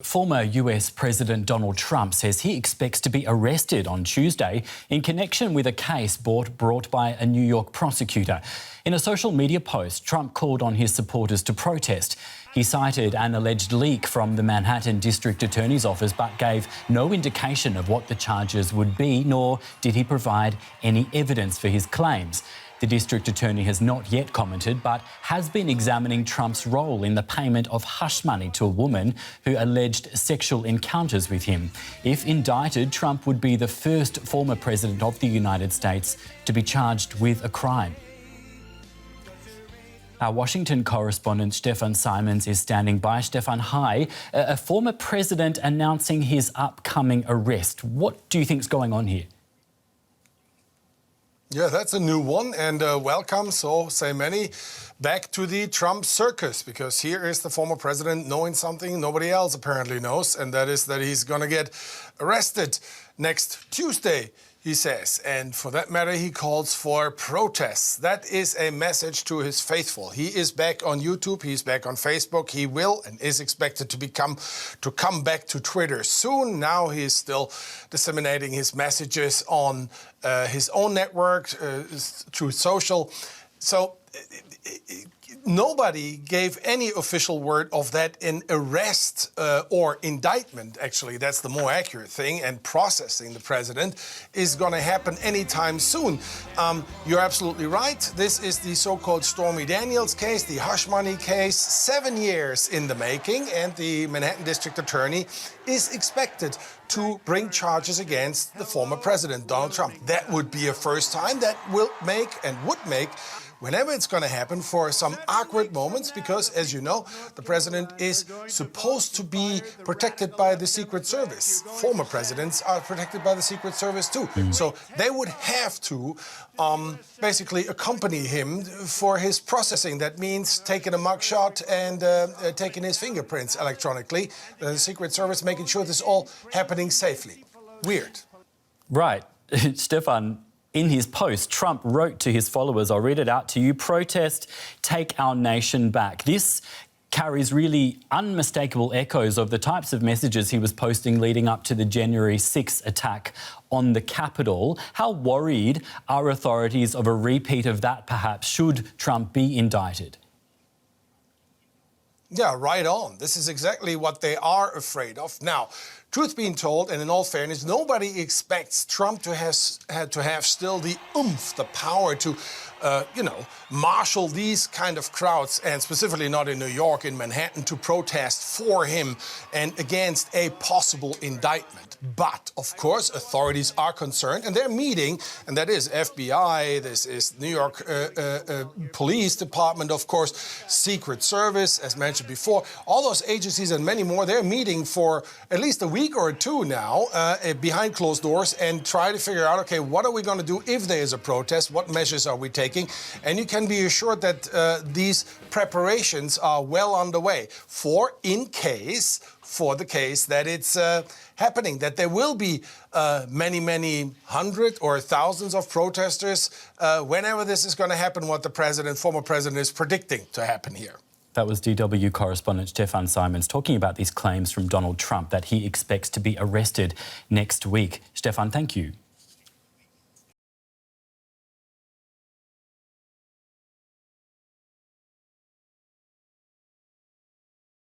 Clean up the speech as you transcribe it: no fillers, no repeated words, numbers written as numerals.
Former US President Donald Trump says he expects to be arrested on Tuesday in connection with a case brought by a New York prosecutor. In a social media post, Trump called on his supporters to protest. He cited an alleged leak from the Manhattan District Attorney's Office but gave no indication of what the charges would be, nor did he provide any evidence for his claims. The district attorney has not yet commented but has been examining Trump's role in the payment of hush money to a woman who alleged sexual encounters with him. If indicted, Trump would be the first former president of the United States to be charged with a crime. Our Washington correspondent Stefan Simons is standing by. Stefan, hi. A former president announcing his upcoming arrest. What do you think's going on here? Yeah, that's a new one, and welcome, so say many, back to the Trump circus, because here is the former president knowing something nobody else apparently knows, and that is that he's going to get arrested next Tuesday, he says. And for that matter, he calls for protests. That is a message to his faithful. He is back on YouTube, he's back on Facebook. He will and is expected to come back to Twitter soon. Now he is still disseminating his messages on his own network, through social. So nobody gave any official word of that an arrest or indictment. Actually, that's the more accurate thing. And processing the president is going to happen anytime soon. You're absolutely right. This is the so-called Stormy Daniels case, the hush money case, 7 years in the making. And the Manhattan District Attorney is expected to bring charges against the former president, Donald Trump. That would be a first time. That would make, whenever it's going to happen, for some awkward moments, because, as you know, the president is supposed to be protected by the Secret Service. Former presidents are protected by the Secret Service too. So they would have to basically accompany him for his processing. That means taking a mugshot and taking his fingerprints electronically. The Secret Service making sure this is all happening safely. Weird. Right. Stefan, in his post, Trump wrote to his followers, I'll read it out to you, "Protest, take our nation back." This carries really unmistakable echoes of the types of messages he was posting leading up to the January 6th attack on the Capitol. How worried are authorities of a repeat of that, perhaps, should Trump be indicted? Yeah, right on. This is exactly what they are afraid of. Now, truth being told, and in all fairness, nobody expects Trump to have still the oomph, the power to, marshal these kind of crowds, and specifically not in New York, in Manhattan, to protest for him and against a possible indictment. But, of course, authorities are concerned, and they're meeting, and that is FBI, this is New York Police Department, of course, Secret Service, as mentioned before. All those agencies and many more, they're meeting for at least a week or two now behind closed doors and try to figure out, okay, what are we going to do if there is a protest? What measures are we taking? And you can be assured that these preparations are well underway for the case that it's happening, that there will be many hundred or thousands of protesters whenever this is going to happen, what the former president is predicting to happen here. That was DW correspondent Stefan Simons talking about these claims from Donald Trump that he expects to be arrested next week. Stefan, thank you.